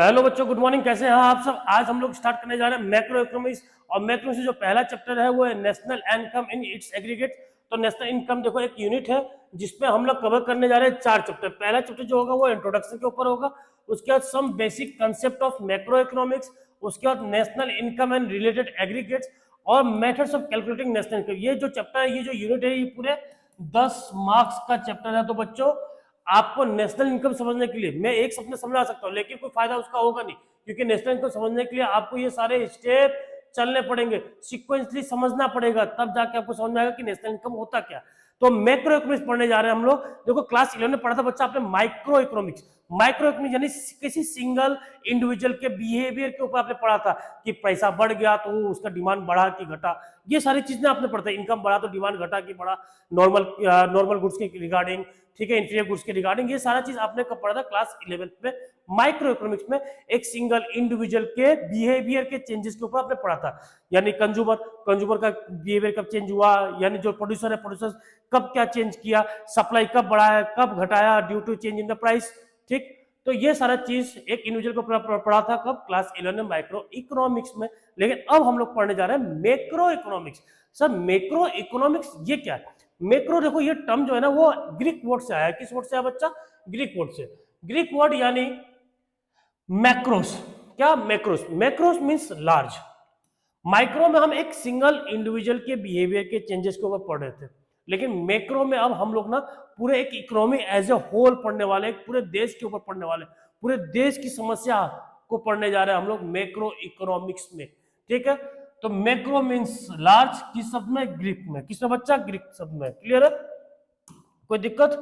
Hello बच्चों, good morning. कैसे हैं आप सब? आज हम लोग स्टार्ट करने जा रहे हैं मैक्रो इकोनॉमिक्स। और मैक्रो से जो पहला चैप्टर है वो है national income in its aggregate. तो नेशनल इनकम देखो एक यूनिट है जिसमें हम लोग कवर करने जा रहे हैं 4 चैप्टर। पहला चैप्टर जो होगा वो इंट्रोडक्शन के ऊपर होगा, उसके बाद some basic concept of macro economics, उसके बाद national income and related aggregates और methods of calculating national income. ये जो चैप्टर है, ये जो यूनिट है, ये पूरे 10 मार्क्स का चैप्टर है। तो बच्चों, आपको नेशनल इनकम समझने के लिए मैं एक सप्ताह समझा सकता हूँ, लेकिन कोई फायदा उसका होगा नहीं, क्योंकि नेशनल इनकम समझने के लिए आपको ये सारे स्टेप चलने पड़ेंगे, सीक्वेंसली समझना पड़ेगा, तब जाके आपको समझ में आएगा कि नेशनल इनकम होता क्या। तो मैक्रो इकोनॉमिक्स पढ़ने जा रहे हैं हम लोग। देखो, क्लास 11 में पढ़ा था बच्चा आपने माइक्रो इकोनॉमिक्स। माइक्रो इकोनॉमिक्स यानी किसी सिंगल इंडिविजुअल के बिहेवियर के ऊपर आपने पढ़ा था कि पैसा बढ़ गया तो उसका डिमांड बढ़ा कि घटा। ये सारी चीजें आपने पढ़ा था। इनकम बढ़ा तो डिमांड घटा कि बढ़ा, नॉर्मल गुड्स के रिगार्डिंग, ठीक है, इंफीरियर गुड्स के रिगार्डिंग। ये सारा चीज आपने कब पढ़ा था? क्लास 11 में माइक्रो इकोनॉमिक्स में। एक सिंगल इंडिविजुअल के बिहेवियर के चेंजेस के ऊपर आपने पढ़ा था, यानी कंज्यूमर का बिहेवियर कब चेंज हुआ, यानी जो प्रोड्यूसर है, प्रोड्यूसर कब क्या चेंज किया, सप्लाई कब बढ़ाया कब घटाया due to change in the price. ठीक, तो ये सारा चीज एक इंडिविजुअल को पढ़ा था कब? क्लास 11 में माइक्रो इकोनॉमिक्स में। लेकिन अब हम लोग पढ़ने जा रहे हैं macro economics. Sir, macro economics ये क्या है? मैक्रो, देखो ये टर्म जो है ना वो ग्रीक वर्ड से आया है। किस वर्ड से आया बच्चा? ग्रीक वर्ड से। ग्रीक वर्ड यानी मैक्रोस। क्या? Macros. Macros means large. Micro में हम एक सिंगल इंडिविजुअल के बिहेवियर के चेंजेस के ऊपर पढ़ रहे थे, लेकिन मैक्रो में अब हम लोग ना पूरे एक इकोनॉमी एज ए होल पढ़ने वाले, एक पूरे देश के ऊपर पढ़ने वाले, पूरे देश की समस्या को पढ़ने जा रहे हैं हम लोग मैक्रो इकोनॉमिक्स में। ठीक है, तो मैक्रो मींस लार्ज, किस शब्द में? ग्रीक में। किसमें बच्चा? ग्रीक शब्द में। क्लियर है? कोई दिक्कत?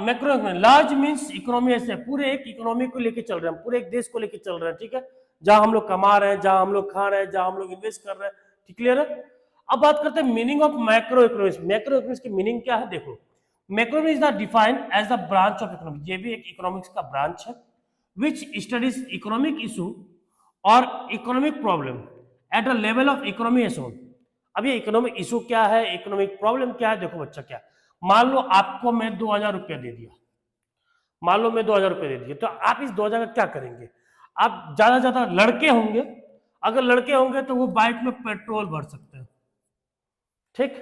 मैक्रो में लार्ज मींस इकोनॉमी ऐसे पूरे एक इकोनॉमी को लेके चल रहे हैं, पूरे एक देश को लेके चल रहे हैं। ठीक है, जहां हम लोग कमा रहे हैं, जहां हम लोग खा रहे हैं, जहां हम लोग इन्वेस्ट कर रहे हैं। ठीक, क्लियर है? अब बात करते हैं meaning of macro economics. Macro economics की मीनिंग क्या है? देखो, macro is the defined as the branch of economics. ये भी एक इकोनॉमिक्स का ब्रांच है विच स्टडीज इकोनॉमिक इशू और economic problem at the level of economy as whole. अब ये इकोनॉमिक इशू क्या है, इकोनॉमिक प्रॉब्लम क्या है? देखो बच्चा, क्या मान लो आपको मैं 2000 रुपया दे दिया, मान लो मैं 2000 रुपया दे दिया, तो आप इस 2000 का क्या करेंगे? आप ज्यादा ज्यादा लड़के होंगे, अगर लड़के होंगे तो वो बाइक में पेट्रोल भर सकते हैं। ठीक,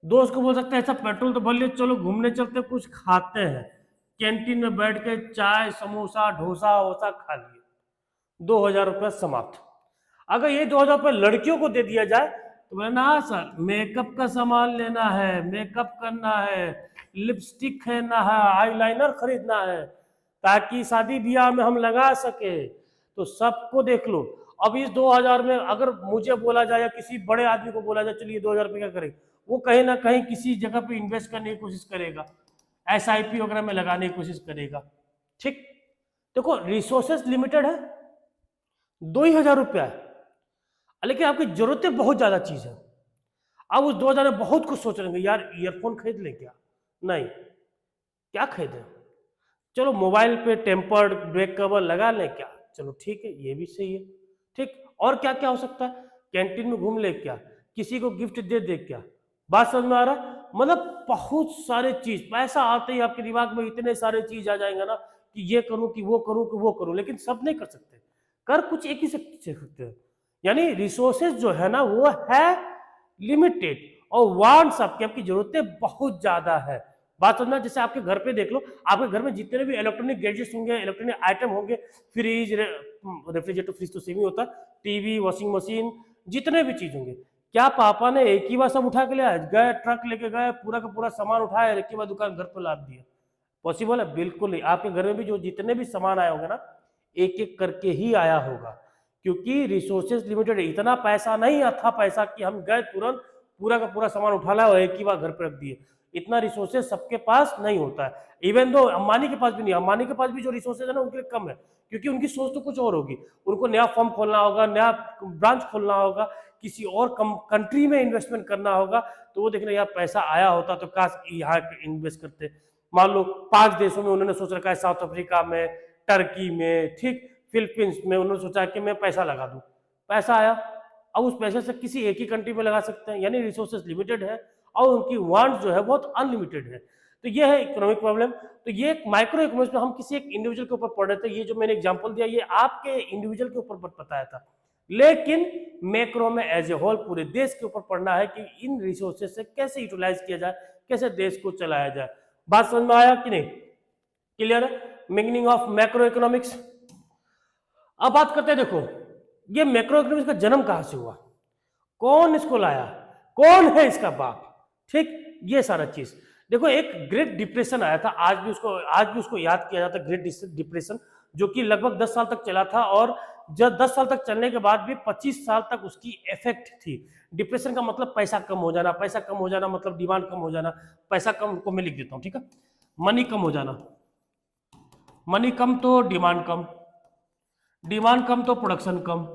दोस्त को बोल सकते हैं ऐसा पेट्रोल तो भर लिए, चलो घूमने चलते, कुछ खाते हैं, कैंटीन में बैठ के चाय समोसा डोसा वोसा खा लिए, 2000 रुपया समाप्त। अगर ये 2000 रुपये लड़कियों को दे दिया जाए तो बोले ना सर, मेकअप का सामान लेना है, मेकअप करना है, लिपस्टिक खरीदना है, आईलाइनर खरीदना है, ताकि शादी ब्याह में हम लगा सके, तो सबको देख लो। अब इस 2000 में अगर मुझे बोला जाए या किसी बड़े आदमी को बोला जाए चलिए 2000 रुपये क्या करेंगे, वो कहीं ना कहीं किसी जगह पे इन्वेस्ट करने की कोशिश करेगा, SIP वगैरह में लगाने की कोशिश करेगा। ठीक, देखो रिसोर्सेस लिमिटेड है, 2000 रुपया है, लेकिन आपकी जरूरतें बहुत ज्यादा चीज है। अब उस 2000 में बहुत कुछ सोच रहे हैं, यार ईयरफोन खरीद लें क्या? नहीं, क्या खरीदें? चलो मोबाइल पे टेम्पर्ड ब्रेक कवर लगा लें क्या? चलो ठीक है, ये भी सही है। ठीक, और क्या क्या हो सकता है? कैंटीन में घूम ले क्या? किसी को गिफ्ट दे दे क्या? बात समझ में आ रहा? मतलब बहुत सारे चीज, पैसा आते ही आपके दिमाग में इतने सारे चीज आ जाएंगे ना कि ये करूं कि वो करूं कि वो करूं, लेकिन सब नहीं कर सकते। कर कुछ एक ही सकते हैं। यानी रिसोर्सेज जो है ना वो है लिमिटेड, और वांट्स आपकी जरूरतें बहुत ज्यादा है। बात समझना, जैसे आपके घर पे देख लो, आपके घर में जितने भी इलेक्ट्रॉनिक गैजेट्स होंगे, इलेक्ट्रॉनिक आइटम होंगे, फ्रिज, रेफ्रिजरेटर, फ्रिज तो सेम ही होता है, टीवी, वॉशिंग मशीन, जितने भी चीज होंगे, क्या पापा ने एक ही बार सब उठा के लिया? गए ट्रक लेके गए, पूरा का पूरा सामान उठाया, एक ही बार दुकान घर पर लाद दिया? पॉसिबल है? बिल्कुल नहीं। आपके घर में भी जो जितने भी सामान आए होंगे ना, एक एक करके ही आया होगा, क्योंकि रिसोर्सेज लिमिटेड है। इतना पैसा नहीं था पैसा कि हम गए तुरंत पूरा का पूरा सामान उठा लाए और एक ही बार घर पर रख दिए। इतना रिसोर्सेज सबके पास नहीं होता है। इवन दो अंबानी के पास भी नहीं, अंबानी के पास भी जो रिसोर्सेज है ना उनके लिए कम है, क्योंकि उनकी सोच तो कुछ और होगी। उनको नया फर्म खोलना होगा, नया ब्रांच खोलना होगा, किसी और कंट्री में इन्वेस्टमेंट करना होगा, तो वो देखना यार पैसा आया होता तो काश यहाँ इन्वेस्ट करते। मान लो 5 देशों में उन्होंने सोच रखा है, साउथ अफ्रीका में, टर्की में, ठीक, फिलीपींस में, उन्होंने सोचा कि मैं पैसा लगा दूं, पैसा आया। अब उस पैसे से किसी एक ही कंट्री में लगा सकते हैं, यानी रिसोर्सेज लिमिटेड है और उनकी वांट जो है बहुत अनलिमिटेड है। तो ये है इकोनॉमिक प्रॉब्लम। तो ये माइक्रो इकोनॉमिक्स में हम किसी एक इंडिविजुअल के ऊपर पढ़ रहे थे, ये जो मैंने एग्जांपल दिया ये आपके इंडिविजुअल के ऊपर बताया था, लेकिन मैक्रो में एज ए होल पूरे देश के ऊपर पढ़ना है कि इन रिसोर्सेज से कैसे यूटिलाइज किया जाए, कैसे देश को चलाया जाए। बात समझ में आया कि नहीं? क्लियर है मीनिंग ऑफ मैक्रो इकोनॉमिक्स। अब बात करते हैं, देखो ये मैक्रो इकोनॉमिक्स का जन्म कहां से हुआ, कौन इसको लाया, कौन है इसका बाप, ठीक, ये सारा चीज देखो। एक ग्रेट डिप्रेशन आया था, आज भी उसको याद किया जाता है, ग्रेट डिप्रेशन, जो कि लगभग 10 साल तक चला था, और जब 10 साल तक चलने के बाद भी 25 साल तक उसकी इफेक्ट थी। डिप्रेशन का मतलब पैसा कम हो जाना, पैसा कम हो जाना मतलब डिमांड कम हो जाना, पैसा कम को मैं लिख देता हूं, ठीक है, मनी कम हो जाना, मनी कम तो डिमांड कम, डिमांड कम तो प्रोडक्शन कम,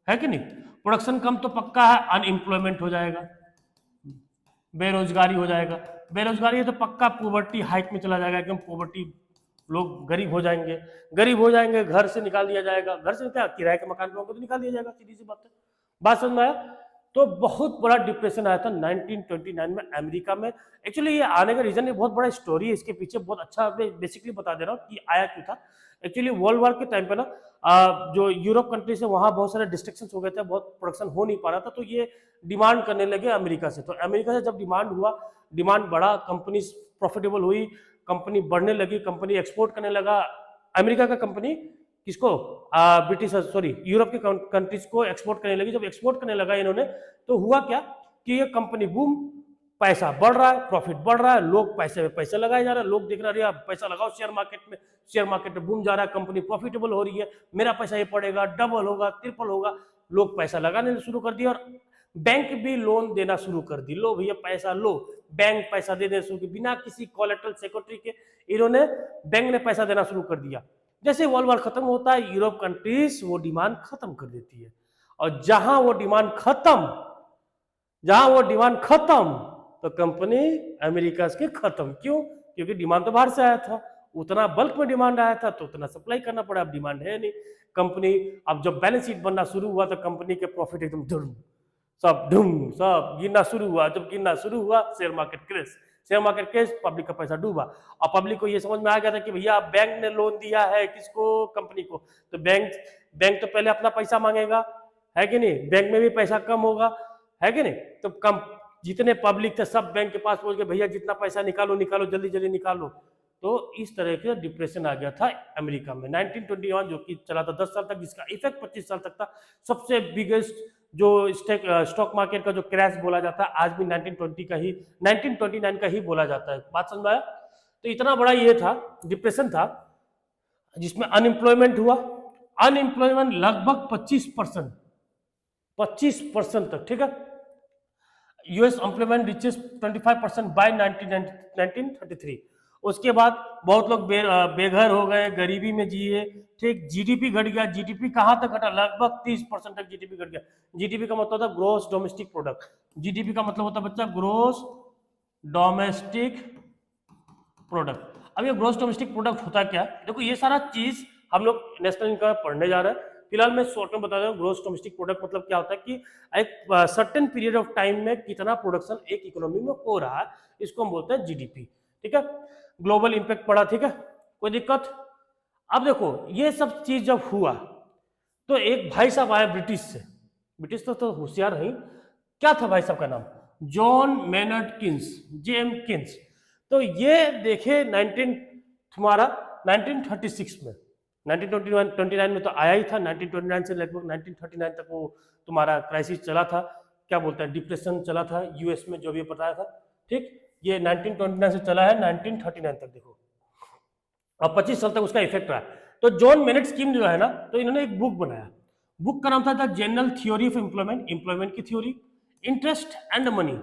है कि नहीं, प्रोडक्शन कम तो पक्का है अनएम्प्लॉयमेंट हो जाएगा, बेरोजगारी हो जाएगा, बेरोजगारी है तो पक्का पॉवर्टी हाइट में चला जाएगा, एकदम पॉवर्टी, लोग गरीब हो जाएंगे, गरीब हो जाएंगे, घर से निकाल दिया जाएगा, घर से क्या किराए के मकान पे होंगे तो निकाल दिया जाएगा, सीधी सी बात है। बात समझ में आया? तो बहुत बड़ा डिप्रेशन आया था 1929 में अमेरिका में। एक्चुअली ये आने का रीजन, ये बहुत बड़ा स्टोरी है इसके पीछे, बहुत अच्छा बेसिकली बता दे रहा हूँ कि आया क्यों था। एक्चुअली वर्ल्ड वार के टाइम पे ना जो यूरोप कंट्रीज है वहाँ बहुत सारे डिस्ट्रक्शंस हो गए थे, बहुत प्रोडक्शन हो नहीं पा रहा था, तो ये डिमांड करने लगे अमेरिका से। तो अमेरिका से जब डिमांड हुआ, डिमांड बढ़ा, कंपनी प्रॉफिटेबल हुई, कंपनी बढ़ने लगी, कंपनी एक्सपोर्ट करने लगा, अमेरिका का कंपनी किसको, ब्रिटिश सॉरी यूरोप के कंट्रीज को एक्सपोर्ट करने लगी। जब एक्सपोर्ट करने लगा इन्होंने, तो हुआ क्या कि ये कंपनी बूम, पैसा बढ़ रहा है, प्रॉफिट बढ़ रहा है, लोग पैसे में पैसे लगाए जा रहे हैं, लोग देख रहे हैं पैसा लगाओ शेयर मार्केट में, शेयर मार्केट में बूम जा रहा है, कंपनी प्रॉफिटेबल हो रही है, मेरा पैसा ये पड़ेगा, डबल होगा, ट्रिपल होगा, लोग पैसा लगाने शुरू कर दिया, और बैंक भी लोन देना शुरू कर दी, लो भैया पैसा लो, बैंक पैसा देने शुरू की, बिना किसी कोलेटरल सिक्योरिटी के इन्होंने, बैंक ने पैसा देना शुरू कर दिया। जैसे वर्ल्ड वार खत्म होता है, यूरोप कंट्रीज वो डिमांड खत्म कर देती है, और जहां वो डिमांड खत्म, तो कंपनी अमेरिका के खत्म। क्यों? क्योंकि डिमांड तो बाहर से आया था, उतना बल्क में डिमांड आया था, तो उतना सप्लाई करना पड़ा, अब डिमांड है नहीं, कंपनी, अब जब बैलेंस शीट बनना शुरू हुआ तो कंपनी के प्रॉफिट एकदम धुम सब गिरना शुरू हुआ। जब गिरना शुरू हुआ, शेयर मार्केट क्रेश, पब्लिक का पैसा डूबा, और पब्लिक को ये समझ में आ गया था कि भैया बैंक ने लोन दिया है किसको, कंपनी को, तो बैंक तो पहले अपना पैसा मांगेगा, है कि नहीं, बैंक में भी पैसा कम होगा, है कि नहीं, तो कम, जितने पब्लिक थे सब बैंक के पास पहुंच गए, भैया जितना पैसा निकालो जल्दी निकालो। तो इस तरह का डिप्रेशन आ गया था अमेरिका में 1921, जो कि चला था 10 साल तक, जिसका इफेक्ट 25 साल तक था। सबसे बिगेस्ट जो स्टॉक मार्केट का जो क्रैश बोला जाता है, आज भी 1929 का ही बोला जाता है। बात समझ में आया? तो इतना बड़ा ये था, डिप्रेशन था, जिसमें अनएम्प्लॉयमेंट हुआ, अनएम्प्लॉयमेंट लगभग 25% तक, ठीक है। US employment reaches 25% by 1933। उसके बाद बहुत लोग बेघर हो गए, गरीबी में जिए, ठीक। जीडीपी घट गया, जीडीपी कहां तक घटा, लगभग 30% तक जीडीपी घट गया। जीडीपी का मतलब होता है ग्रोस डोमेस्टिक प्रोडक्ट, जीडीपी का मतलब होता है बच्चा ग्रोस डोमेस्टिक प्रोडक्ट। अब ये ग्रोस डोमेस्टिक प्रोडक्ट होता क्या, देखो ये सारा चीज हम लोग नेशनल इनकम पढ़ने जा रहे हैं। फिलहाल मैं शॉर्ट में बता रहा हूँ ग्रोस डोमेस्टिक प्रोडक्ट मतलब क्या होता है कि एक सर्टेन पीरियड ऑफ टाइम में कितना प्रोडक्शन एक इकोनॉमी में हो रहा है, इसको हम बोलते हैं जीडीपी, ठीक है। ग्लोबल इंपैक्ट पड़ा, ठीक है, कोई दिक्कत। अब देखो ये सब चीज जब हुआ तो एक भाई साहब आए ब्रिटिश से, ब्रिटिश तो होशियार नहीं, क्या था भाई साहब का नाम, John Maynard Keynes, JM Keynes. तो ये देखे 1936 में, 1929 में तो आया ही था, 1929 से लगभग 1939 तक वो तुम्हारा क्राइसिस चला था, क्या बोलते हैं डिप्रेशन चला था यूएस में, जो भी बताया था, ठीक। ये 1929 से चला है 1939 तक, देखो अब 25 साल तक उसका इफेक्ट रहा। तो जॉन मेनेट स्कीम जो है ना, तो इन्होंने एक बुक बनाया, बुक का नाम था the general theory of employment, employment की थ्योरी, इंटरेस्ट एंड मनी,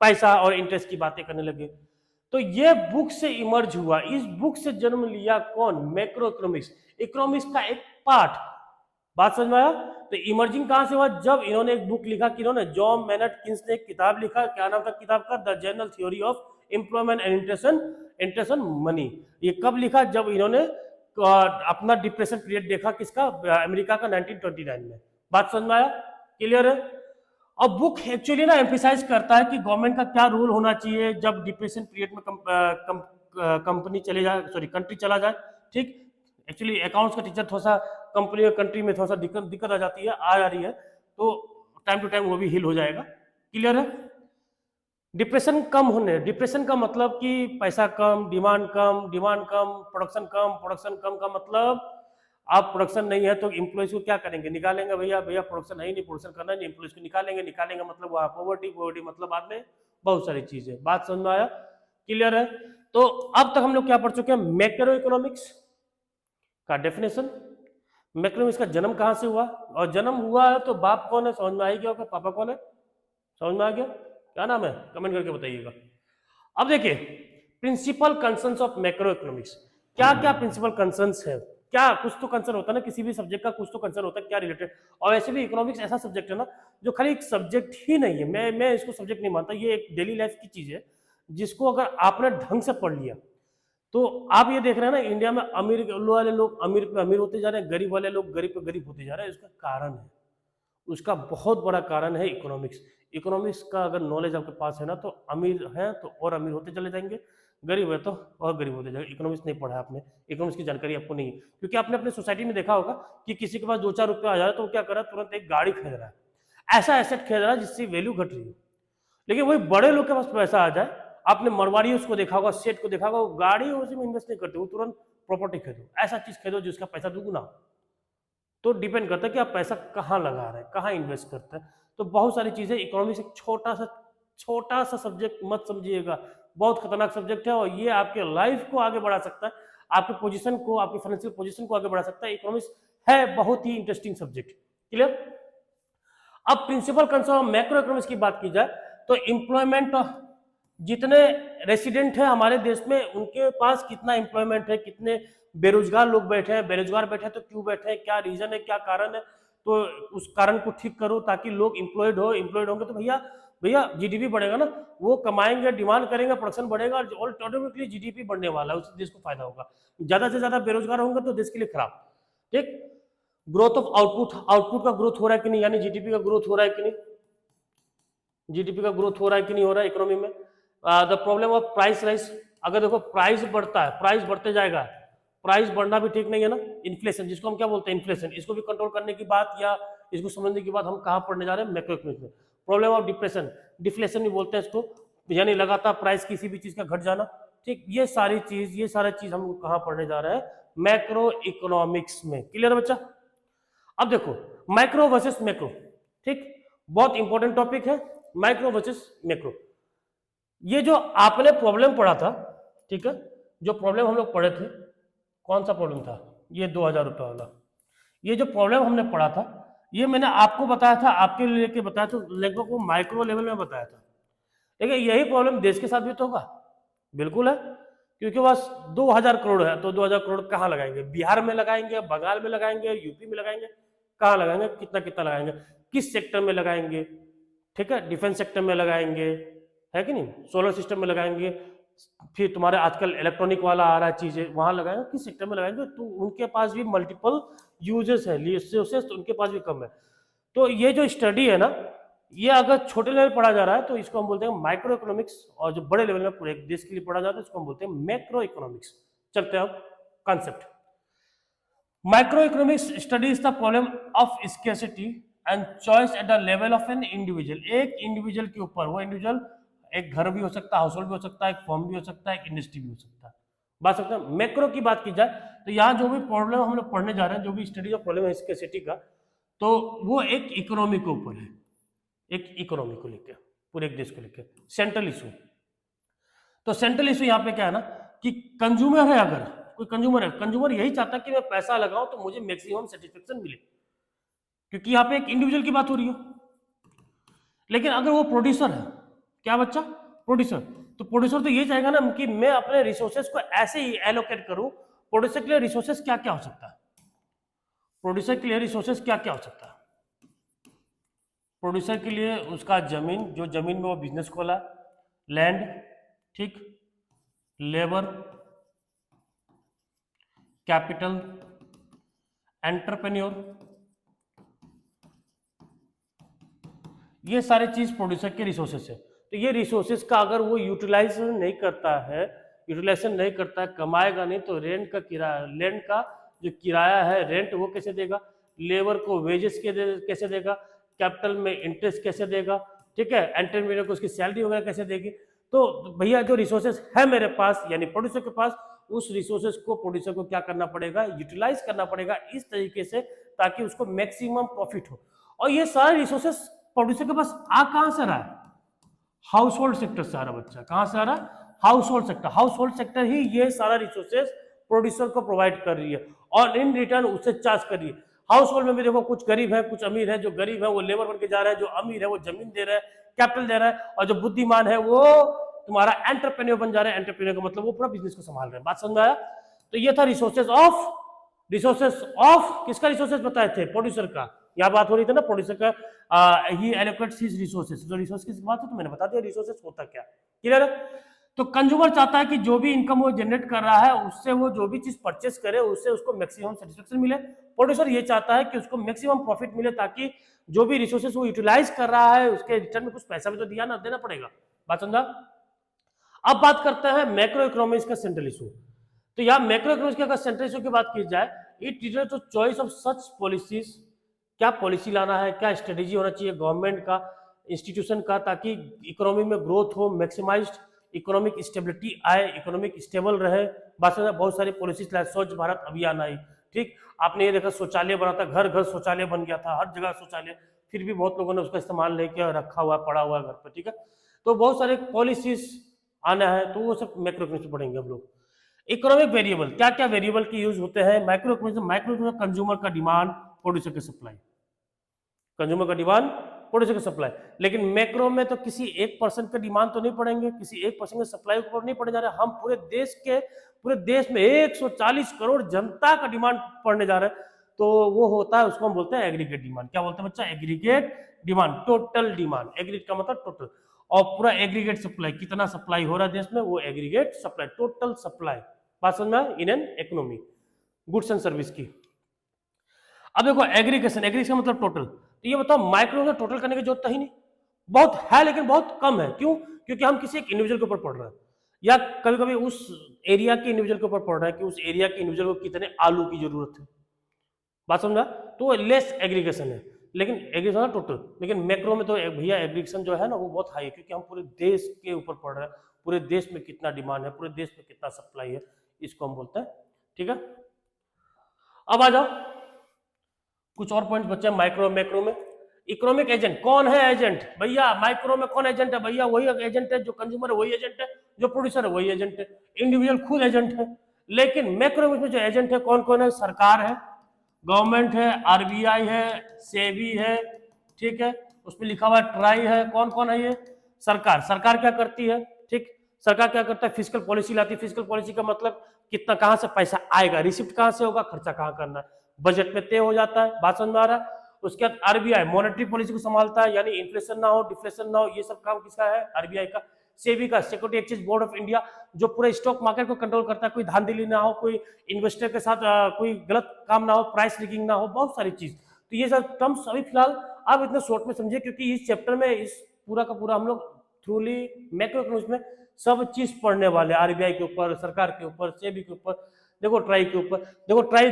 पैसा और इंटरेस्ट की बातें करने लगे। तो ये बुक से इमर्ज हुआ, इस बुक से जन्म लिया कौन, मैक्रो इकोनॉमिक्स, इकोनॉमिक्स का एक पार्ट। बात समझ में आया? तो इमर्जिंग कहां से हुआ, जब इन्होंने एक बुक लिखा, कि इन्होंने जॉन मेनर्ड किन्स ने एक किताब लिखा, क्या नाम था किताब का, the general theory of employment and interest and money. ये कब लिखा, जब इन्होंने अपना डिप्रेशन पीरियड देखा, किसका, अमेरिका का 1929 में। बात समझ में आया? क्लियर है? अब बुक एक्चुअली ना एम्फेसाइज करता है कि गवर्नमेंट का क्या रोल होना चाहिए जब डिप्रेशन पीरियड में कंपनी चले जाए, सॉरी कंट्री चला जाए, ठीक। एक्चुअली अकाउंट्स का टीचर थोड़ा सा कंपनी और कंट्री में थोड़ा सा दिक्कत आ जाती है, आ जा रही है, तो टाइम टू टाइम वो भी हिल हो जाएगा। क्लियर है? डिप्रेशन कम होने, डिप्रेशन का मतलब कि पैसा कम, डिमांड कम, डिमांड कम, प्रोडक्शन कम, प्रोडक्शन कम का मतलब आप प्रोडक्शन नहीं है तो एम्प्लॉयज को क्या करेंगे, निकालेंगे। भैया भैया प्रोडक्शन है ही नहीं, प्रोडक्शन करना है नहीं, एम्प्लॉयज को निकालेंगे, निकालेंगे मतलब वहाँ पॉवर्टी, पॉवर्टी मतलब बाद में बहुत सारी चीजें। बात समझ में आया? क्लियर है? तो अब तक हम लोग क्या पढ़ चुके हैं, मैक्रो इकोनॉमिक्स का डेफिनेशन, मैक्रोइकोनॉमिक्स का जन्म कहाँ से हुआ, और जन्म हुआ है तो बाप कौन है समझ में आ ही गया होगा, पापा कौन है समझ में आ गया, क्या नाम है कमेंट करके बताइएगा। अब देखिए principal concerns of macro economics, क्या क्या प्रिंसिपल कंसर्न्स है, क्या कुछ तो कंसर्न होता है ना किसी भी सब्जेक्ट का, कुछ तो कंसर्न होता है क्या रिलेटेड। और वैसे भी इकोनॉमिक्स ऐसा सब्जेक्ट है ना जो खाली एक सब्जेक्ट ही नहीं है, मैं इसको सब्जेक्ट नहीं मानता, ये एक डेली लाइफ की चीज है जिसको अगर आपने ढंग से पढ़ लिया तो आप ये देख रहे हैं ना इंडिया में अमीर वाले लोग अमीर पे अमीर होते जा रहे हैं, गरीब वाले लोग गरीब पे गरीब होते जा रहे हैं। उसका कारण है, उसका बहुत बड़ा कारण है इकोनॉमिक्स। इकोनॉमिक्स का अगर नॉलेज आपके पास है ना तो अमीर है तो और अमीर होते चले जाएंगे, गरीब है तो और गरीब होते जाएंगे। इकोनॉमिक्स नहीं पढ़ा है आपने, इकोनॉमिक्स की जानकारी आपको नहीं है, क्योंकि आपने अपने सोसाइटी में देखा होगा कि किसी के पास 2-4 रुपये आ जा रहा है तो वो क्या कर रहा है, तुरंत एक गाड़ी खरीद रहा है, ऐसा एसेट खरीद रहा है जिसकी वैल्यू घट रही है। लेकिन वही बड़े लोग के पास पैसा आ जाए, आपने मरवाड़ी उसको देखा होगा, सेठ को देखा होगा, वो गाड़ी उसी में इन्वेस्ट नहीं करते, वो तुरंत प्रॉपर्टी खरीदो, ऐसा चीज खरीदो जिसका पैसा दुगुना। तो डिपेंड करता है कि आप पैसा कहाँ लगा रहे हैं, कहाँ इन्वेस्ट करते हैं। तो बहुत सारी चीजें, इकोनॉमिक्स एक छोटा सा सब्जेक्ट मत समझिएगा, बहुत खतरनाक सब्जेक्ट है और ये आपके लाइफ को आगे बढ़ा सकता है, आपके पोजीशन को, आपकी फाइनेंशियल पोजीशन को आगे बढ़ा सकता है। इकोनॉमिक्स है बहुत ही इंटरेस्टिंग सब्जेक्ट। क्लियर? अब principal concern of macro economics की बात की जाए तो एम्प्लॉयमेंट, जितने रेसिडेंट है हमारे देश में उनके पास कितना एम्प्लॉयमेंट है, कितने बेरोजगार लोग बैठे हैं, बेरोजगार बैठे हैं तो क्यों बैठे हैं, क्या रीजन है, क्या कारण है, तो उस कारण को ठीक करो ताकि लोग एम्प्लॉयड हो। एम्प्लॉयड होंगे तो भैया भैया जीडीपी बढ़ेगा ना, वो कमाएंगे, डिमांड करेंगे, प्रोडक्शन बढ़ेगा और ऑटोमेटिकली जीडीपी बढ़ने वाला है, उससे देश को फायदा होगा। ज्यादा से ज्यादा बेरोजगार होंगे तो देश के लिए खराब। ठीक, ग्रोथ ऑफ आउटपुट, आउटपुट का ग्रोथ हो रहा है कि नहीं, यानी जीडीपी का ग्रोथ हो रहा है कि नहीं, जीडीपी का ग्रोथ हो रहा है कि नहीं हो रहा है इकोनॉमी में। The problem of price rise, अगर देखो प्राइस बढ़ता है, प्राइस बढ़ते जाएगा, प्राइस बढ़ना भी ठीक नहीं है ना। इन्फ्लेशन, जिसको हम क्या बोलते हैं इन्फ्लेशन, इसको भी कंट्रोल करने की बात या इसको समझने की बात हम कहाँ पढ़ने जा रहे हैं, मैक्रो इकोनॉमिक्स में। प्रॉब्लम ऑफ डिप्रेशन, डिफ्लेशन भी बोलते हैं इसको, यानी लगातार प्राइस किसी भी चीज का घट जाना। ठीक, ये सारी चीज हम कहाँ पढ़ने जा रहे हैं, मैक्रो इकोनॉमिक्स में। क्लियर है बच्चा? अब देखो माइक्रो वर्सेस मैक्रो, ठीक, बहुत इंपॉर्टेंट टॉपिक है माइक्रो वर्सेस मैक्रो। ये जो आपने प्रॉब्लम पढ़ा था, ठीक है, जो प्रॉब्लम हम लोग पढ़े थे, कौन सा प्रॉब्लम था, ये 2000 रुपये वाला, ये जो प्रॉब्लम हमने पढ़ा था ये मैंने आपको बताया था, आपके लिए लेके बताया था, लगभग वो माइक्रो लेवल में बताया था। लेकिन यही प्रॉब्लम देश के साथ भी तो होगा, बिल्कुल है, क्योंकि बस 2000 करोड़ है तो 2000 करोड़ कहाँ लगाएंगे, बिहार में लगाएंगे, बंगाल में लगाएंगे, यूपी में लगाएंगे, कहाँ लगाएंगे, कितना कितना लगाएंगे, किस सेक्टर में लगाएंगे, ठीक है, डिफेंस सेक्टर में लगाएंगे, है कि नहीं, सोलर सिस्टम में लगाएंगे, फिर तुम्हारे आजकल इलेक्ट्रॉनिक वाला आ रहा है चीजें, वहां लगाएंगे, किस सेक्टर में लगाएंगे, तो उनके पास भी मल्टीपल यूजेस है, रिसोर्सेस तो उनके पास भी कम है। तो ये जो स्टडी है ना, ये अगर छोटे लेवल पढ़ा जा रहा है तो इसको हम बोलते हैं माइक्रो इकोनॉमिक्स, और जो बड़े लेवल में पूरे देश के लिए पढ़ा जाता है इसको हम बोलते हैं मैक्रो इकोनॉमिक्स। चलते हैं अब concept. Micro economics studies the problem of scarcity and choice at the level of an individual, एक इंडिविजुअल के ऊपर, वो इंडिविजुअल एक घर भी हो सकता है, हाउस होल्ड भी हो सकता है, एक फर्म भी हो सकता है, एक इंडस्ट्री भी हो सकता है, बात सकते हैं। मैक्रो की बात की जाए तो यहाँ जो भी प्रॉब्लम हम लोग पढ़ने जा रहे हैं, जो भी स्टडी ऑफ प्रॉब्लम है स्कैर्सिटी का, तो वो एक इकोनॉमी के ऊपर है, एक इकोनॉमी को लेकर, पूरे एक देश को लेकर सेंट्रल इशू। तो सेंट्रल इशू यहाँ पे क्या है ना कि कंज्यूमर है, अगर कोई कंज्यूमर है, कंज्यूमर यही चाहता है कि मैं पैसा लगाऊं तो मुझे मैक्सिमम सेटिस्फेक्शन मिले, क्योंकि यहाँ पे एक इंडिविजुअल की बात हो रही है। लेकिन अगर वो प्रोड्यूसर है, क्या बच्चा, प्रोड्यूसर, तो प्रोड्यूसर तो ये चाहेगा ना कि मैं अपने रिसोर्सेज को ऐसे ही एलोकेट करूं। प्रोड्यूसर के लिए रिसोर्सेज क्या क्या हो सकता है, प्रोड्यूसर के लिए रिसोर्सेज क्या क्या हो सकता है, प्रोड्यूसर के लिए उसका जमीन, जो जमीन में वो बिजनेस खोला, लैंड, ठीक, लेबर, कैपिटल, एंटरप्रेन्योर, ये सारे चीज प्रोड्यूसर के रिसोर्सेस है। तो ये रिसोर्सेस का अगर वो यूटिलाइज नहीं करता है यूटिलाइजेशन नहीं करता है, कमाएगा नहीं, तो रेंट का किराया, लैंड का जो किराया है रेंट वो कैसे देगा, लेबर को वेजेस कैसे देगा, कैपिटल में इंटरेस्ट कैसे देगा, ठीक है, एंटरप्रेन्योर को उसकी सैलरी वगैरह कैसे देगी। तो भैया जो रिसोर्सेज है मेरे पास यानी प्रोड्यूसर के पास, उस रिसोर्सेज को प्रोड्यूसर को क्या करना पड़ेगा, यूटिलाइज करना पड़ेगा इस तरीके से ताकि उसको मैक्सिमम प्रॉफिट हो। और ये सारे रिसोर्सेज प्रोड्यूसर के पास आ कहां से रहा है, हाउस होल्ड सेक्टर से आ रहा, बच्चा कहां से आ रहा है, household sector. Household sector ही ये सारा रिसोर्सेज प्रोड्यूसर को प्रोवाइड कर रही है और इन रिटर्न उससे चार्ज कर रही है। हाउस होल्ड में भी देखो कुछ गरीब है कुछ अमीर है, जो गरीब है वो लेबर बन के जा रहा है, जो अमीर है वो जमीन दे रहा है, कैपिटल दे रहा है, और जो बुद्धिमान है वो तुम्हारा एंटरप्रेन्योर बन जा रहा है। एंटरप्रेन्योर का मतलब वो पूरा बिजनेस को संभाल रहे हैं। बात समझ आया? तो ये था रिसोर्सेज ऑफ किसका रिसोर्सेज बताए थे, प्रोड्यूसर का। यहाँ बात हो रही थी ना प्रोड्यूसर का, ही एलोकेट्स हिज रिसोर्सेज। जो रिसोर्स की बात है तो मैंने बता दिया रिसोर्सेज होता क्या, क्लियर है। तो कंज्यूमर चाहता है कि जो भी इनकम वो जनरेट कर रहा है उससे वो जो भी चीज परचेस करे उससे उसको मैक्सिमम सेटिस्फेक्शन मिले। प्रोड्यूसर ये चाहता है कि उसको मैक्सिमम प्रॉफिट मिले ताकि जो भी रिसोर्सेज वो यूटिलाइज कर रहा है उसके रिटर्न में कुछ पैसा भी तो दिया ना देना पड़ेगा। बात समझा? अब बात करते हैं मैक्रो इकोनॉमिक्स का सेंट्रल इशू। तो यहाँ मैक्रो इकोनॉमिक्स का सेंट्रल इशू की बात की जाए, it details the choice of such policies, क्या पॉलिसी लाना है, क्या स्ट्रेटेजी होना चाहिए गवर्नमेंट का, इंस्टीट्यूशन का, ताकि इकोनॉमी में ग्रोथ हो, मैक्सिमाइज्ड इकोनॉमिक स्टेबिलिटी आए, इकोनॉमिक स्टेबल रहे। बहुत सारी पॉलिसीज लाए, स्वच्छ भारत अभियान आई, ठीक, आपने ये देखा शौचालय बना था, घर घर शौचालय बन गया था, हर जगह शौचालय, फिर भी बहुत लोगों ने उसका इस्तेमाल नहीं किया, रखा हुआ पड़ा हुआ घर पर, ठीक है। तो बहुत सारे पॉलिसीज आना है, तो वो सब मैक्रो इकोनॉमिक्स पढ़ेंगे हम लोग। इकोनॉमिक वेरिएबल, क्या क्या वेरिएबल के यूज होते हैं माइक्रो इकोनॉमिक्स, कंज्यूमर का डिमांड, प्रोड्यूसर का सप्लाई, कंज्यूमर का डिमांड, प्रोड्यूसर का सप्लाई। लेकिन मैक्रो में तो किसी एक पर्सन का डिमांड तो नहीं पड़ेंगे, किसी एक पर्सन के सप्लाई के ऊपर नहीं पड़े जा रहे, हम पूरे देश में 140 करोड़ जनता का डिमांड पड़ने जा रहे हैं। तो वो होता है, उसको हम बोलते हैं एग्रीगेट डिमांड। क्या बोलते हैं बच्चा? Aggregate demand, total demand. Aggregate का मतलब टोटल, और पूरा एग्रीगेट सप्लाई, कितना सप्लाई हो रहा है देश में, वो एग्रीगेट सप्लाई, टोटल सप्लाई। बात समझ में in an economy, goods and service की। अब देखो एग्रीगेशन मतलब टोटल। तो ये बताओ माइक्रो में टोटल करने की जरूरत ही नहीं, बहुत है लेकिन बहुत कम है। क्यों? क्योंकि हम किसी एक इंडिविजुअल के ऊपर पढ़ रहे हैं, या कभी कभी उस एरिया के इंडिविजुअल के ऊपर पढ़ रहे हैं कि उस एरिया के इंडिविजुअल को कितने आलू की जरूरत है। बात समझा? तो लेस एग्रीगेशन है, लेकिन एग्रीगेशन टोटल। लेकिन मैक्रो में तो भैया एग्रीगेशन जो है ना वो बहुत हाई है, क्योंकि हम पूरे देश के ऊपर पढ़ रहे हैं, पूरे देश में कितना डिमांड है, पूरे देश में कितना सप्लाई है, इसको हम बोलते हैं, ठीक है। अब आ जाओ कुछ और पॉइंट्स बच्चे माइक्रो मैक्रो में। इकोनॉमिक एजेंट कौन है? एजेंट भैया माइक्रो में कौन एजेंट है? भैया वही एजेंट है, जो कंज्यूमर है वही एजेंट है, जो प्रोड्यूसर है वही एजेंट है, इंडिविजुअल खुद एजेंट है। लेकिन मैक्रो में जो एजेंट है कौन कौन है? सरकार है, गवर्नमेंट है, आरबीआई है, सेबी है, ठीक है, उसमें लिखा हुआ ट्राई है। कौन कौन है ये? सरकार क्या करती है? ठीक, सरकार क्या करता है? फिजिकल पॉलिसी लाती है। फिजिकल पॉलिसी का मतलब कितना, कहां से पैसा आएगा, रिसिप्ट कहां से होगा, खर्चा कहां करना है, बजट में तय हो जाता है। बात समझ में आ रहा है? उसके बाद आरबीआई मॉनेटरी पॉलिसी को संभालता है, यानी इन्फ्लेशन ना हो, डिफ्लेशन ना हो, ये सब काम किसका है? आरबीआई का। सेबी का security exchange board of India, जो पूरे स्टॉक मार्केट को कंट्रोल करता है, कोई धांधली ना हो, कोई इन्वेस्टर के साथ कोई गलत काम ना हो, प्राइस लीकिंग ना हो, बहुत सारी चीज। तो ये सब टर्म्स अभी फिलहाल आप इतने शॉर्ट में समझिए, क्योंकि इस चैप्टर में इस पूरा का पूरा हम लोग थ्रूली मैक्रो इकोनॉमिक्स में सब चीज पढ़ने वाले, आरबीआई के ऊपर, सरकार के ऊपर, सेबी के ऊपर, देखो ट्राई के ऊपर। देखो ट्राई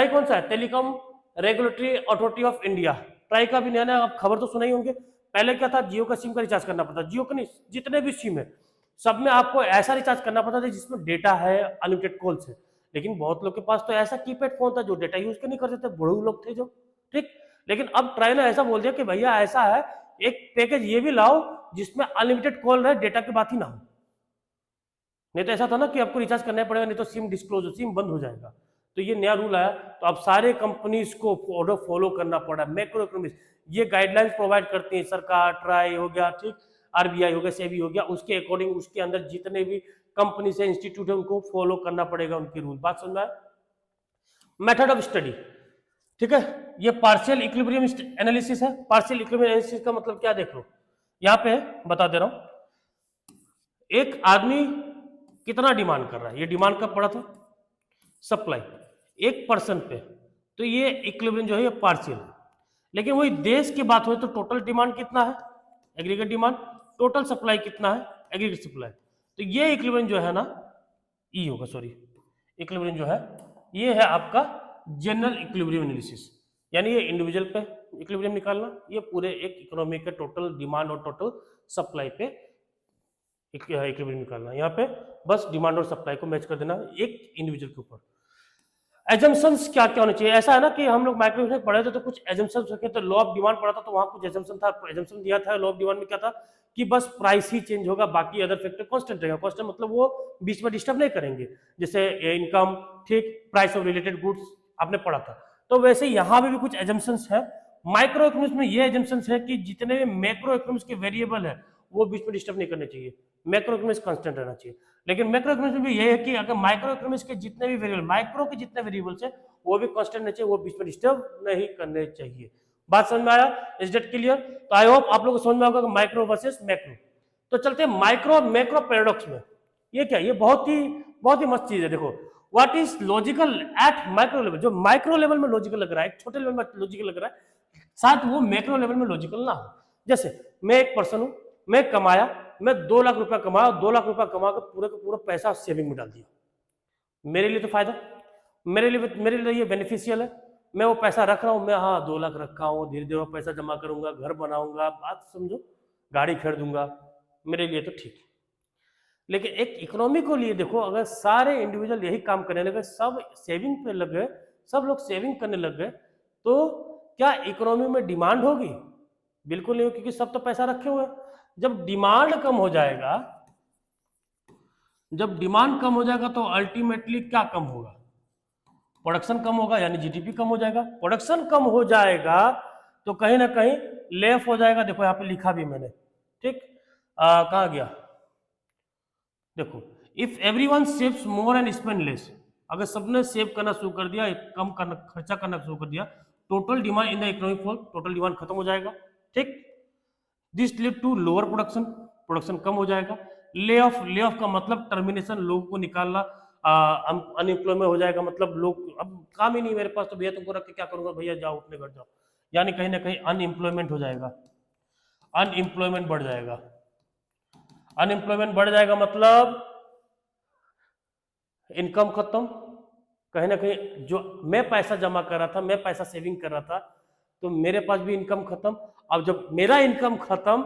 कौन सा है? Telecom regulatory authority of India. Try का भी नया नया आप खबर तो सुना ही होंगे। पहले क्या था? जियो का सिम का रिचार्ज करना पड़ता, जियो का नहीं, जितने भी सिम है सब में आपको ऐसा रिचार्ज करना पड़ता था जिसमें डेटा है, अनलिमिटेड कॉल्स है। लेकिन बहुत लोग के पास तो ऐसा कीपैड फोन था जो डेटा यूज नहीं कर सकते, बड़े लोग थे जो, ठीक। लेकिन अब ट्राई ने ऐसा बोल दिया कि भैया ऐसा है, एक पैकेज ये भी लाओ जिसमें अनलिमिटेड कॉल रहे, डेटा की बात ही ना हो। नहीं तो ऐसा था ना कि आपको रिचार्ज करना पड़ेगा, नहीं तो सिम डिस्क्लोज, सिम बंद हो जाएगा। तो ये नया रूल आया, तो अब सारे कंपनीज को फॉलो करना पड़ा। मैक्रो इकोनॉमिक्स ये गाइडलाइंस प्रोवाइड करती है सरकार, ट्राई हो गया, ठीक, आरबीआई हो गया, सेबी हो गया, उसके अकॉर्डिंग उसके अंदर जितने भी कंपनी से इंस्टीट्यूट है उनको फॉलो करना पड़ेगा उनके रूल। बात समझ में आया? मेथड ऑफ स्टडी, ठीक है, ये पार्शियल इक्विलिब्रियम एनालिसिस है। पार्शियल इक्विलिब्रियम एनालिसिस का मतलब क्या? देख लो यहाँ पे बता दे रहा हूं। एक आदमी कितना डिमांड कर रहा है, ये डिमांड कब पड़ा था? सप्लाई, एक पर्सन पे, तो ये इक्विलिब्रियम जो है ये पार्शियल। लेकिन वही देश की बात हो तो टोटल डिमांड कितना है? Aggregate demand. टोटल सप्लाई कितना है? Aggregate supply. तो ये इक्विलिब्रियम जो है ना, ई होगा, सॉरी, इक्विलिब्रियम जो है ये है आपका जनरल इक्विलिब्रियम एनालिसिस, यानी ये इंडिविजुअल पे इक्विलिब्रियम निकालना, ये पूरे एक इकोनॉमी के टोटल डिमांड और टोटल सप्लाई पे इक्विलिब्रियम निकालना। यहाँ पे बस डिमांड और सप्लाई को मैच कर देना एक इंडिविजुअल के ऊपर। एजम्पशंस क्या क्या होने चाहिए? ऐसा है ना कि हम लोग माइक्रोइकोनॉमिक्स पढ़े थे तो कुछ एजम्पशंस रखे, तो लॉ ऑफ डिमांड पढ़ा था तो वहां कुछ एजम्पशन था, एजम्पशन दिया था लॉ ऑफ डिमांड में क्या था कि बस प्राइस ही चेंज होगा, बाकी अदर फैक्टर कांस्टेंट रहेगा। कांस्टेंट मतलब वो बीच में डिस्टर्ब नहीं करेंगे, जैसे इनकम, ठीक, प्राइस ऑफ रिलेटेड गुड्स आपने पढ़ा था। तो वैसे यहाँ पे भी कुछ एजम्पशंस है। माइक्रो इकोनॉमिक्स में ये एजम्पशंस है कि जितने भी मैक्रो इकोनॉमिक्स के वेरिएबल है वो बीच में डिस्टर्ब नहीं करने चाहिए, मैक्रो इकोनॉमिक्स कांस्टेंट रहना चाहिए। लेकिन मैक्रो इकोनॉमिक्स में भी ये है कि अगर माइक्रो इकोनॉमिक्स के जितने भी वेरिएबल, माइक्रो के जितने वेरिएबल्स है वो भी कांस्टेंट रहने चाहिए, वो बीच में डिस्टर्ब नहीं करने चाहिए। बात समझ में आया? Is that clear? तो आई होप आप लोगों को समझ में होगा माइक्रो वर्सेस मैक्रो। तो चलते हैं माइक्रो मैक्रो पैराडॉक्स में। ये क्या? ये बहुत ही मस्त चीज है। देखो, what is logical eight micro level? जो माइक्रो लेवल में लॉजिकल लग रहा है, छोटे लेवल में लॉजिकल लग रहा है, साथ वो मैक्रो लेवल में लॉजिकल ना हो। जैसे मैं एक पर्सन हूं, मैं कमाया, मैं 2 लाख रुपया कमाया, 2 लाख रुपया कमा कर पूरा का पूरा पैसा सेविंग में डाल दिया। मेरे लिए तो फायदा, मेरे लिए ये बेनिफिशियल है। मैं वो पैसा रख रहा हूँ, मैं हाँ 2 लाख रखा हूँ, धीरे धीरे वो पैसा जमा करूंगा, घर बनाऊंगा, बात समझो, गाड़ी खरीदूंगा, मेरे लिए तो ठीक है। लेकिन एक इकोनॉमी को लिए देखो, अगर सारे इंडिविजुअल यही काम करने लगे, सब सेविंग पे लग गए, सब लोग सेविंग करने लग गए, तो क्या इकोनॉमी में डिमांड होगी? बिल्कुल नहीं होगी, क्योंकि सब तो पैसा रखे हुए हैं। जब डिमांड कम हो जाएगा, जब डिमांड कम हो जाएगा तो अल्टीमेटली क्या कम होगा? प्रोडक्शन कम होगा, यानी जीडीपी कम हो जाएगा। प्रोडक्शन कम हो जाएगा तो कहीं ना कहीं लेफ हो जाएगा। देखो यहाँ पे लिखा भी मैंने, ठीक, कहाँ गया? देखो, if everyone saves more and spend less, अगर सबने सेव करना शुरू कर दिया, कम करना, खर्चा करना शुरू कर दिया, total demand in the economic flow, total demand खत्म हो जाएगा, ठीक। This lead to lower production, production कम हो जाएगा। ले ऑफ का मतलब टर्मिनेशन, लोगों को निकालना, अनएम्प्लॉयमेंट हो जाएगा, मतलब लोग अब काम ही नहीं मेरे पास, तो भैया तुमको रख के क्या करूंगा, भैया जाओ अपने घर जाओ, यानी कहीं ना कहीं अनएम्प्लॉयमेंट हो जाएगा, अनएम्प्लॉयमेंट बढ़ जाएगा। अनएम्प्लॉयमेंट बढ़ जाएगा मतलब इनकम खत्म, कहीं ना कहीं जो मैं पैसा जमा कर रहा था, मैं पैसा सेविंग कर रहा था, तो मेरे पास भी इनकम खत्म। अब जब मेरा इनकम खत्म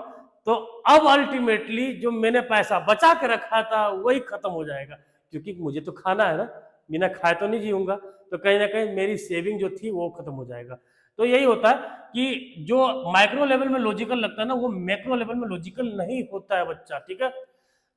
तो अब अल्टीमेटली जो मैंने पैसा बचा के रखा था वही खत्म हो जाएगा, क्योंकि मुझे तो खाना है ना, बिना खाए तो नहीं जीऊंगा, तो कहीं ना कहीं मेरी सेविंग जो थी वो खत्म हो जाएगा। तो यही होता है कि जो माइक्रो लेवल में लॉजिकल लगता है ना, वो मैक्रो लेवल में लॉजिकल नहीं होता है बच्चा, ठीक है।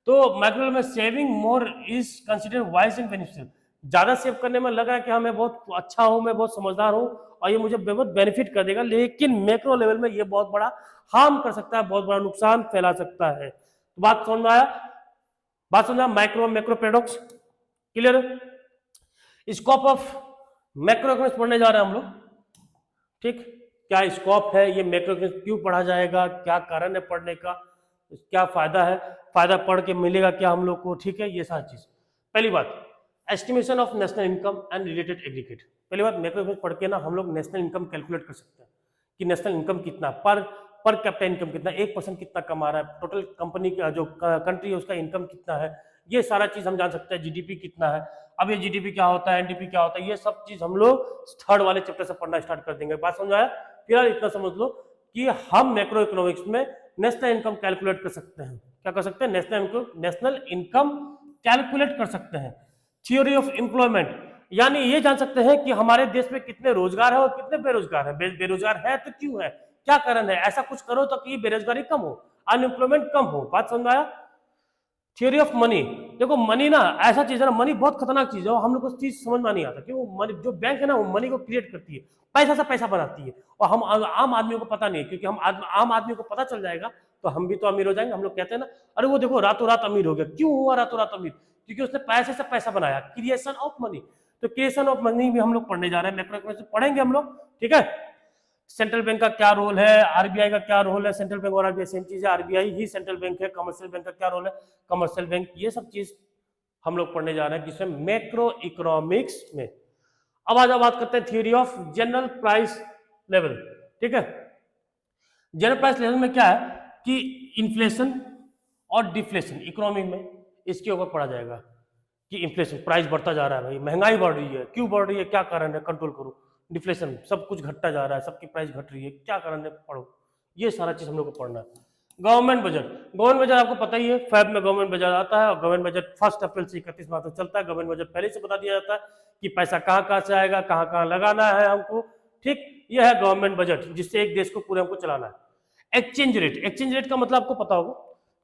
तो माइक्रो लेवल में saving more is consider wise and beneficial, ज्यादा सेव करने में लग रहा है कि हाँ मैं बहुत अच्छा हूँ, मैं बहुत समझदार हूँ और ये मुझे बहुत बेनिफिट कर देगा, लेकिन मैक्रो लेवल में ये बहुत बड़ा हार्म कर सकता है, बहुत बड़ा नुकसान फैला सकता है। तो बात समझ में आया? बात समझ में आया? Micro macro paradox clear? Scope of macro economics पढ़ने जा रहे हैं हम लोग, ठीक। क्या स्कोप है, ये मैक्रो इकोनॉमिक्स क्यों पढ़ा जाएगा, क्या कारण है पढ़ने का, क्या फायदा है, फायदा पढ़ के मिलेगा क्या हम लोग को, ठीक है, ये सारी चीज। पहली बात, estimation of national income and related aggregate. पहली बात, मैक्रो इकोनॉमिक्स पढ़ के ना हम लोग नेशनल इनकम कैलकुलेट कर सकते हैं कि नेशनल इनकम कितना, पर कैपिटा इनकम कितना, एक पर्सन कितना कमा रहा है, टोटल कंपनी का जो कंट्री है उसका इनकम कितना है, ये सारा चीज हम जान सकते हैं। जीडीपी कितना है, अब ये जीडीपी क्या होता है, एनडीपी क्या होता है, ये सब चीज हम लोग थर्ड वाले चैप्टर से पढ़ना स्टार्ट कर देंगे। बात समझ आया? फिलहाल इतना समझ लो कि हम मैक्रो इकोनॉमिक्स में नेशनल इनकम कैलकुलेट कर सकते हैं। क्या कर सकते हैं? नेशनल इनकम कैलकुलेट कर सकते हैं। थ्योरी ऑफ एम्प्लॉयमेंट, यानी ये जान सकते हैं कि हमारे देश में कितने रोजगार है और कितने बेरोजगार है, बेरोजगार है तो क्यों है, क्या कारण है, ऐसा कुछ करो तो कि बेरोजगारी कम हो, अनएम्प्लॉयमेंट कम हो। बात समझ आया? थ्योरी ऑफ मनी, देखो मनी ना ऐसा चीज है ना, मनी बहुत खतरनाक चीज है और हम लोग को चीज समझ में नहीं आता कि वो मनी, जो बैंक है ना वो मनी को क्रिएट करती है, पैसा से पैसा बनाती है, और हम आम आदमियों को पता नहीं है, क्योंकि हम आम आदमी को पता चल जाएगा तो हम भी तो अमीर हो जाएंगे। हम लोग कहते हैं ना, अरे वो देखो रातों रात अमीर हो गया, क्यों हुआ रातों रात अमीर? क्योंकि उसने पैसे से पैसा बनाया, क्रिएशन ऑफ मनी। तो क्रिएशन ऑफ मनी भी हम लोग पढ़ने जा रहे हैं, मैक्रो इकोनॉमिक्स पढ़ेंगे हम लोग, ठीक है। सेंट्रल बैंक का क्या रोल है, आरबीआई का क्या रोल है, सेंट्रल बैंक और आरबीआई सेम चीज है, आरबीआई ही सेंट्रल बैंक है, कमर्शियल बैंक का क्या रोल है, कमर्शियल बैंक, ये सब चीज हम लोग पढ़ने जा रहे हैं किसमें, मैक्रो इकोनॉमिक्स में। अब आज बात करते हैं theory of general price level, ठीक है। जनरल प्राइस लेवल में क्या है कि इन्फ्लेशन और डिफ्लेशन इकोनॉमी में इसके ऊपर पढ़ा जाएगा। कि इन्फ्लेशन प्राइस बढ़ता जा रहा है, भाई महंगाई बढ़ रही है, क्यों बढ़ रही है, क्या कारण है, कंट्रोल करो। डिफ्लेशन, सब कुछ घटता जा रहा है, सबकी प्राइस घट रही है, क्या कारण है, पढ़ो। ये सारा चीज हम लोग को पढ़ना है। गवर्नमेंट बजट, गवर्नमेंट बजट आपको पता ही है, फेब में गवर्नमेंट बजट आता है और गवर्नमेंट बजट 1 अप्रैल से 31 मार्च तक चलता है। गवर्नमेंट बजट पहले से बता दिया जाता है कि पैसा कहाँ कहाँ से आएगा, कहाँ कहाँ लगाना है हमको, ठीक। यह है गवर्नमेंट बजट, जिससे एक देश को पूरे हमको चलाना है। एक्सचेंज रेट, एक्सचेंज रेट का मतलब आपको पता होगा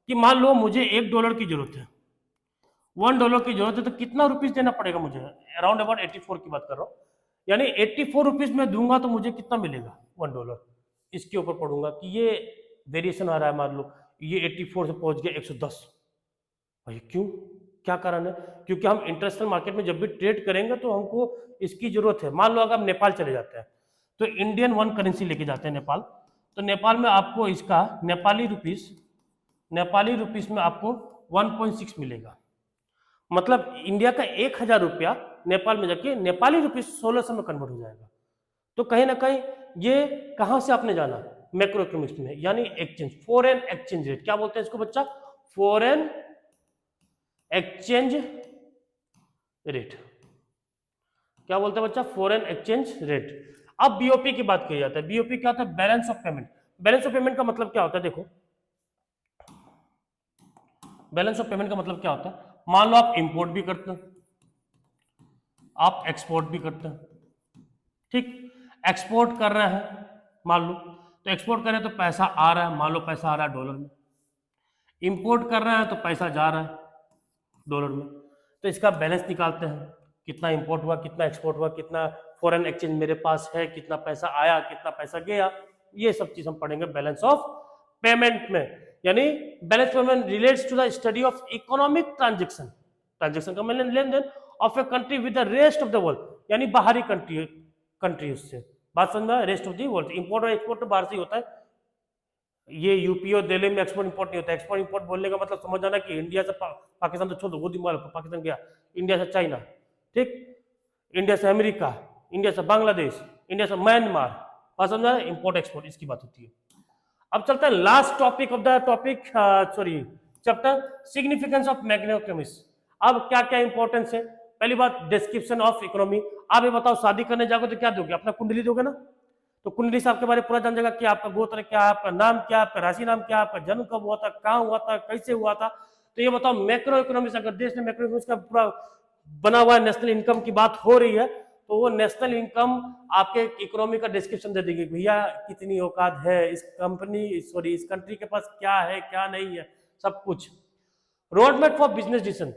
कि मान लो मुझे $1 की जरूरत है, $1 की जरूरत है, तो कितना रुपीज देना पड़ेगा मुझे, अराउंड अबाउट 84 की बात कर रहा हूँ, यानी 84 रुपीज में दूंगा तो मुझे कितना मिलेगा, $1। इसके ऊपर पढ़ूंगा कि ये वेरिएशन आ रहा है, मान लो ये 84 से पहुंच गया 110, भाई क्यों, क्या कारण है, क्योंकि हम इंटरनेशनल मार्केट में जब भी ट्रेड करेंगे तो हमको इसकी जरूरत है। मान लो अगर हम नेपाल चले जाते हैं तो इंडियन वन करेंसी लेके जाते हैं नेपाल, तो नेपाल में आपको इसका नेपाली रुपीस में आपको 1.6 मिलेगा, मतलब इंडिया का 1000 रुपया नेपाल में जाके नेपाली रुपीस 1600 में कन्वर्ट हो जाएगा। तो कहीं ना कहीं ये कहां से आपने जाना, मैक्रो इकोनॉमिक्स में, यानी एक्सचेंज, फॉरेन एक्सचेंज रेट, क्या बोलते हैं इसको बच्चा, फॉरेन एक्सचेंज रेट, क्या बोलते हैं बच्चा, फॉरेन एक्सचेंज रेट। अब बीओपी की बात की जाता है, बीओपी क्या होता है, balance of payment. Balance of payment का मतलब क्या होता है, देखो बैलेंस ऑफ पेमेंट का मतलब क्या होता है, मान लो आप इंपोर्ट भी करते हैं, आप एक्सपोर्ट भी करते हैं, ठीक। एक्सपोर्ट कर रहे हैं मान लो, तो एक्सपोर्ट करें तो पैसा आ रहा है, मान लो पैसा आ रहा है डॉलर में, इंपोर्ट कर रहे हैं तो पैसा जा रहा है डॉलर में, तो इसका बैलेंस निकालते हैं, कितना इंपोर्ट हुआ, कितना एक्सपोर्ट हुआ, कितना फॉरेन एक्सचेंज मेरे पास है, कितना पैसा आया, कितना पैसा गया, ये सब चीज हम पढ़ेंगे बैलेंस ऑफ पेमेंट में। यानी balance payment relates to the study of economic transaction, transaction का मतलब लेन देन of a country with the rest of the world, यानी बाहरी कंट्री उससे, बात समझ में, rest of the world. Import और एक्सपोर्ट तो बाहर से ही होता है, ये यूपी और दिल्ली में एक्सपोर्ट इंपोर्ट नहीं होता। एक्सपोर्ट इंपोर्ट बोलने का मतलब समझ जाना कि इंडिया से पाकिस्तान तो छोड़ दो, वो दिमाग, पाकिस्तान गया, इंडिया से चाइना, ठीक, इंडिया से अमेरिका, इंडिया से बांग्लादेश, इंडिया से म्यांमार, बात समझा, इंपोर्ट एक्सपोर्ट इसकी बात होती है। अब चलता है last topic of the topic, sorry chapter, significance of macroeconomics. अब क्या क्या इंपॉर्टेंस है, पहली बात डिस्क्रिप्शन ऑफ इकोनॉमी। आप ये बताओ शादी करने जाओगे तो क्या दोगे, अपना कुंडली दोगे ना, तो कुंडली से आपके बारे में पूरा जान जाएगा कि आपका गोत्र क्या, आपका नाम क्या, आपका राशि नाम क्या, आपका जन्म कब हुआ था, कहाँ हुआ था, कैसे हुआ था। तो ये बताओ मैक्रो इकोनॉमिक्स, अगर देश में मैक्रो इकोनॉमिक्स का पूरा बना हुआ है, नेशनल इनकम की बात हो रही है, तो वो नेशनल इनकम आपके इकोनॉमी का डिस्क्रिप्शन दे देगी, भैया कितनी औकात है इस कंपनी, सॉरी इस कंट्री के पास, क्या है क्या नहीं है, सब कुछ। Road map for business decision,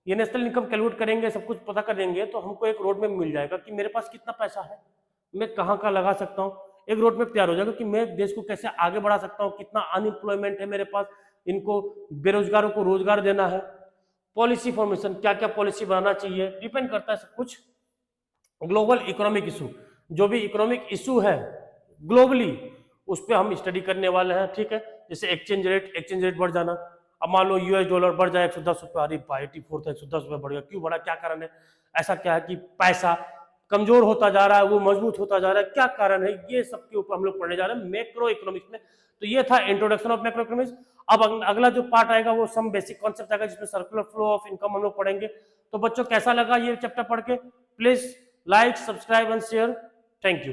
ये नेशनल इनकम कैलकुलेट करेंगे, सब कुछ पता कर देंगे, तो हमको एक रोड मैप मिल जाएगा कि मेरे पास कितना पैसा है, मैं कहाँ कहाँ लगा सकता हूँ, एक रोड मैप तैयार हो जाएगा कि मैं देश को कैसे आगे बढ़ा सकता हूँ, कितना अनएम्प्लॉयमेंट है मेरे पास, इनको बेरोजगारों को रोजगार देना है। पॉलिसी फॉर्मेशन, क्या क्या पॉलिसी बनाना चाहिए, डिपेंड करता है सब कुछ। ग्लोबल इकोनॉमिक इशू, जो भी इकोनॉमिक इशू है ग्लोबली उस पर हम स्टडी करने वाले हैं, ठीक है। जैसे एक्सचेंज रेट बढ़ जाना, अब मान लो यूएस डॉलर बढ़ जाए 110 रुपये, अरे 84 था 110 रुपये बढ़ गया, क्यों बढ़ा, क्या कारण है, ऐसा क्या है कि पैसा कमजोर होता जा रहा है, वो मजबूत होता जा रहा है, क्या कारण है, ये सब के ऊपर हम लोग पढ़ने जा रहे हैं मैक्रो इकोनॉमिक्स में। तो ये था इंट्रोडक्शन ऑफ मैक्रो इकोनॉमिक्स। अब अगला जो पार्ट आएगा वो सम बेसिक कॉन्सेप्ट आएगा, जिसमें सर्कुलर फ्लो ऑफ इनकम हम लोग पढ़ेंगे। तो बच्चों कैसा लगा ये चैप्टर पढ़ के, please like, subscribe and share, thank you.